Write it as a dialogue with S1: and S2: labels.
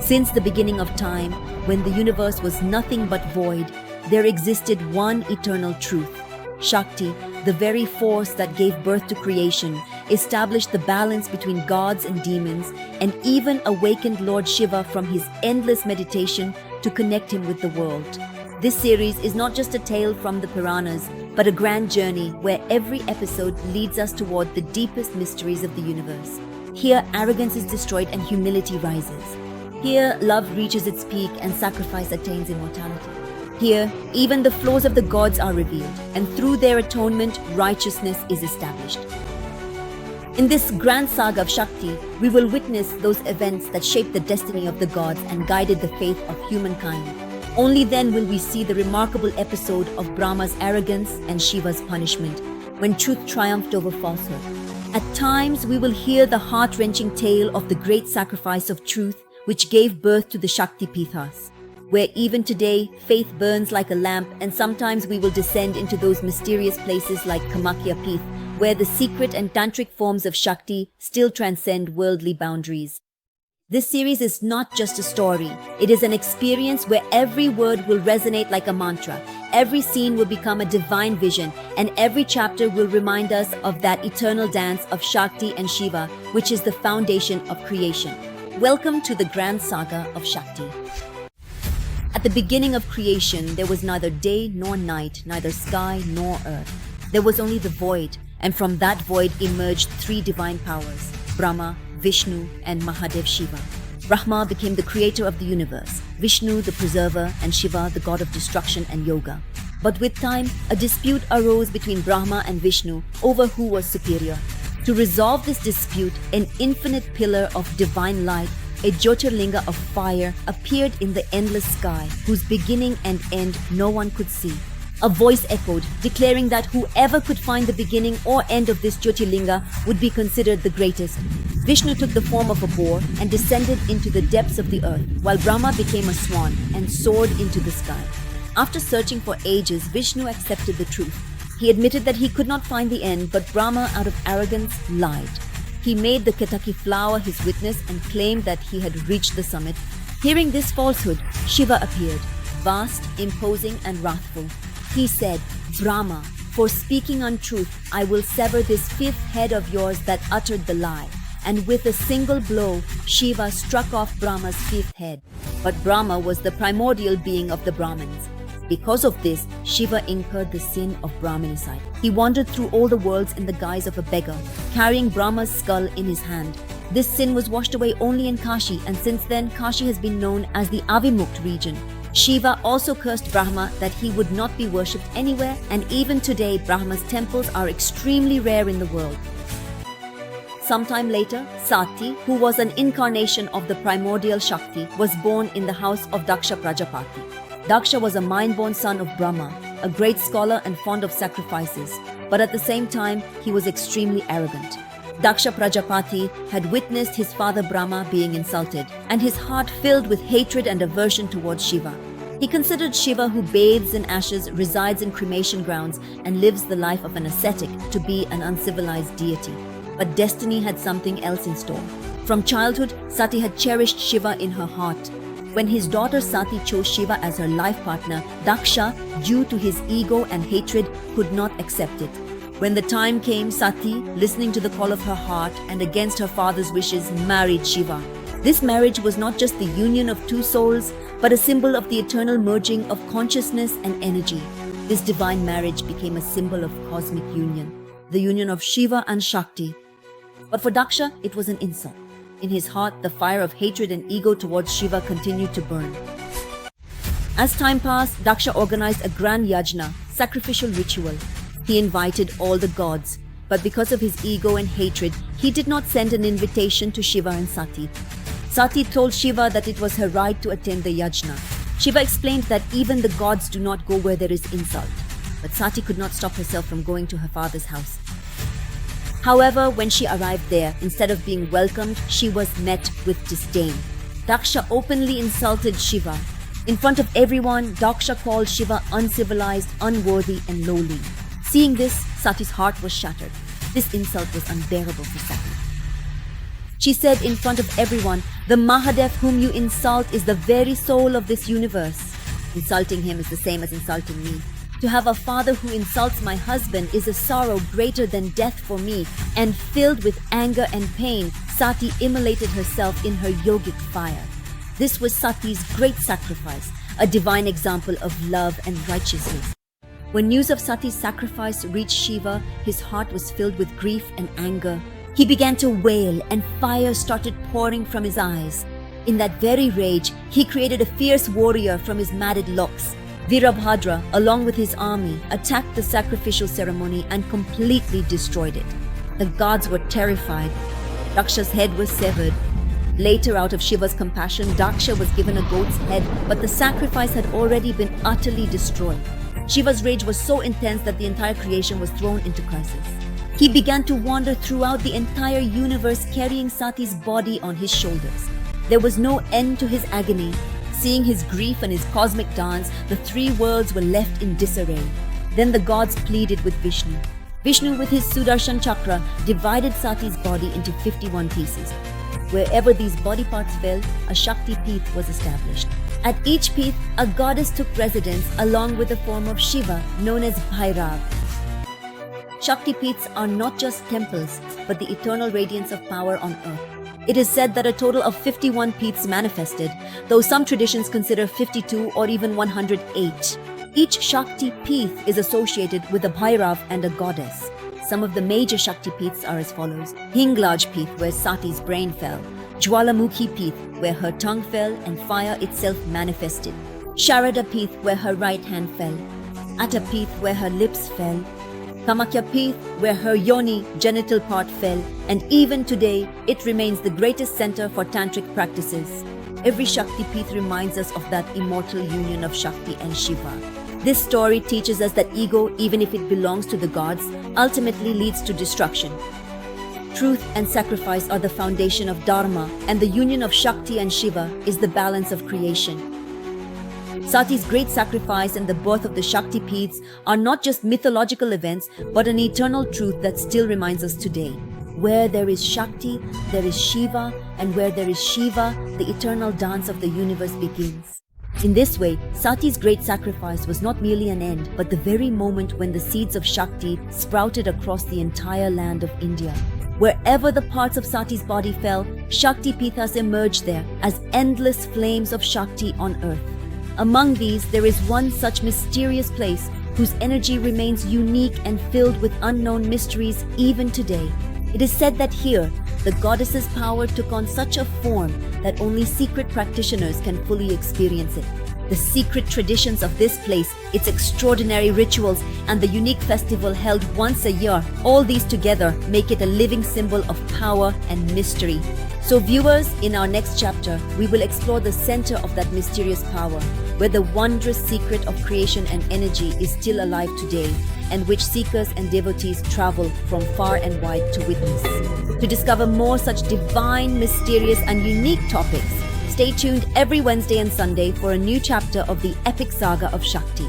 S1: Since the beginning of time, when the universe was nothing but void, there existed one eternal truth. Shakti, the very force that gave birth to creation, established the balance between gods and demons, and even awakened Lord Shiva from his endless meditation to connect him with the world. This series is not just a tale from the Puranas, but a grand journey where every episode leads us toward the deepest mysteries of the universe. Here, arrogance is destroyed and humility rises. Here, love reaches its peak and sacrifice attains immortality. Here, even the flaws of the gods are revealed, and through their atonement, righteousness is established. In this grand saga of Shakti, we will witness those events that shaped the destiny of the gods and guided the faith of humankind. Only then will we see the remarkable episode of Brahma's arrogance and Shiva's punishment, when truth triumphed over falsehood. At times, we will hear the heart-wrenching tale of the great sacrifice of truth, which gave birth to the Shakti Pithas, where even today, faith burns like a lamp, and sometimes we will descend into those mysterious places like Kamakya Pith, where the secret and tantric forms of Shakti still transcend worldly boundaries. This series is not just a story. It is an experience where every word will resonate like a mantra. Every scene will become a divine vision, and every chapter will remind us of that eternal dance of Shakti and Shiva, which is the foundation of creation. Welcome to the grand saga of Shakti. At the beginning of creation, there was neither day nor night, neither sky nor earth. There was only the void, and from that void emerged three divine powers: Brahma, Vishnu, and Mahadev Shiva. Brahma became the creator of the universe, Vishnu the preserver, and Shiva the god of destruction and yoga. But with time, a dispute arose between Brahma and Vishnu over who was superior. To resolve this dispute, an infinite pillar of divine light, a Jyotirlinga of fire, appeared in the endless sky, whose beginning and end no one could see. A voice echoed, declaring that whoever could find the beginning or end of this Jyotirlinga would be considered the greatest. Vishnu took the form of a boar and descended into the depths of the earth, while Brahma became a swan and soared into the sky. After searching for ages, Vishnu accepted the truth. He admitted that he could not find the end, but Brahma, out of arrogance, lied. He made the Ketaki flower his witness and claimed that he had reached the summit. Hearing this falsehood, Shiva appeared, vast, imposing, and wrathful. He said, "Brahma, for speaking untruth, I will sever this fifth head of yours that uttered the lie." And with a single blow, Shiva struck off Brahma's fifth head. But Brahma was the primordial being of the Brahmins. Because of this, Shiva incurred the sin of Brahminicide. He wandered through all the worlds in the guise of a beggar, carrying Brahma's skull in his hand. This sin was washed away only in Kashi, and since then, Kashi has been known as the Avimukt region. Shiva also cursed Brahma that he would not be worshipped anywhere, and even today, Brahma's temples are extremely rare in the world. Sometime later, Sati, who was an incarnation of the primordial Shakti, was born in the house of Daksha Prajapati. Daksha was a mind-born son of Brahma, a great scholar and fond of sacrifices, but at the same time, he was extremely arrogant. Daksha Prajapati had witnessed his father Brahma being insulted, and his heart filled with hatred and aversion towards Shiva. He considered Shiva, who bathes in ashes, resides in cremation grounds, and lives the life of an ascetic, to be an uncivilized deity. But destiny had something else in store. From childhood, Sati had cherished Shiva in her heart. When his daughter Sati chose Shiva as her life partner, Daksha, due to his ego and hatred, could not accept it. When the time came, Sati, listening to the call of her heart and against her father's wishes, married Shiva. This marriage was not just the union of two souls, but a symbol of the eternal merging of consciousness and energy. This divine marriage became a symbol of cosmic union, the union of Shiva and Shakti. But for Daksha, it was an insult. In his heart, the fire of hatred and ego towards Shiva continued to burn. As time passed, Daksha organized a grand yajna, sacrificial ritual. He invited all the gods, but because of his ego and hatred, he did not send an invitation to Shiva and Sati. Sati told Shiva that it was her right to attend the yajna. Shiva explained that even the gods do not go where there is insult, but Sati could not stop herself from going to her father's house. However, when she arrived there, instead of being welcomed, she was met with disdain. Daksha openly insulted Shiva. In front of everyone, Daksha called Shiva uncivilized, unworthy, and lowly. Seeing this, Sati's heart was shattered. This insult was unbearable for Sati. She said in front of everyone, "The Mahadev whom you insult is the very soul of this universe." Insulting him is the same as insulting me. To have a father who insults my husband is a sorrow greater than death for me, and filled with anger and pain, Sati immolated herself in her yogic fire. This was Sati's great sacrifice, a divine example of love and righteousness. When news of Sati's sacrifice reached Shiva, his heart was filled with grief and anger. He began to wail, and fire started pouring from his eyes. In that very rage, he created a fierce warrior from his matted locks. Virabhadra, along with his army, attacked the sacrificial ceremony and completely destroyed it. The gods were terrified. Daksha's head was severed. Later, out of Shiva's compassion, Daksha was given a goat's head, but the sacrifice had already been utterly destroyed. Shiva's rage was so intense that the entire creation was thrown into crisis. He began to wander throughout the entire universe, carrying Sati's body on his shoulders. There was no end to his agony. Seeing his grief and his cosmic dance, the three worlds were left in disarray. Then the gods pleaded with Vishnu. Vishnu, with his Sudarshan Chakra, divided Sati's body into 51 pieces. Wherever these body parts fell, a Shakti Peeth was established. At each Peeth, a goddess took residence along with the form of Shiva, known as Bhairav. Shakti Peeths are not just temples, but the eternal radiance of power on earth. It is said that a total of 51 Peeths manifested, though some traditions consider 52 or even 108. Each Shakti Peeth is associated with a Bhairav and a goddess. Some of the major Shakti Peeths are as follows: Hinglaj Peeth, where Sati's brain fell; Jwalamukhi Peeth, where her tongue fell and fire itself manifested; Sharada Peeth, where her right hand fell; Atta Peeth, where her lips fell; Kamakya Peeth, where her yoni, genital part, fell, and even today, it remains the greatest center for tantric practices. Every Shakti Peeth reminds us of that immortal union of Shakti and Shiva. This story teaches us that ego, even if it belongs to the gods, ultimately leads to destruction. Truth and sacrifice are the foundation of Dharma, and the union of Shakti and Shiva is the balance of creation. Sati's great sacrifice and the birth of the Shakti Peeths are not just mythological events, but an eternal truth that still reminds us today. Where there is Shakti, there is Shiva, and where there is Shiva, the eternal dance of the universe begins. In this way, Sati's great sacrifice was not merely an end, but the very moment when the seeds of Shakti sprouted across the entire land of India. Wherever the parts of Sati's body fell, Shakti Peethas emerged there as endless flames of Shakti on earth. Among these, there is one such mysterious place whose energy remains unique and filled with unknown mysteries even today. It is said that here, the goddess's power took on such a form that only secret practitioners can fully experience it. The secret traditions of this place, its extraordinary rituals, and the unique festival held once a year, all these together make it a living symbol of power and mystery. So viewers, in our next chapter, we will explore the center of that mysterious power, where the wondrous secret of creation and energy is still alive today, and which seekers and devotees travel from far and wide to witness. To discover more such divine, mysterious, and unique topics, stay tuned every Wednesday and Sunday for a new chapter of the epic saga of Shakti.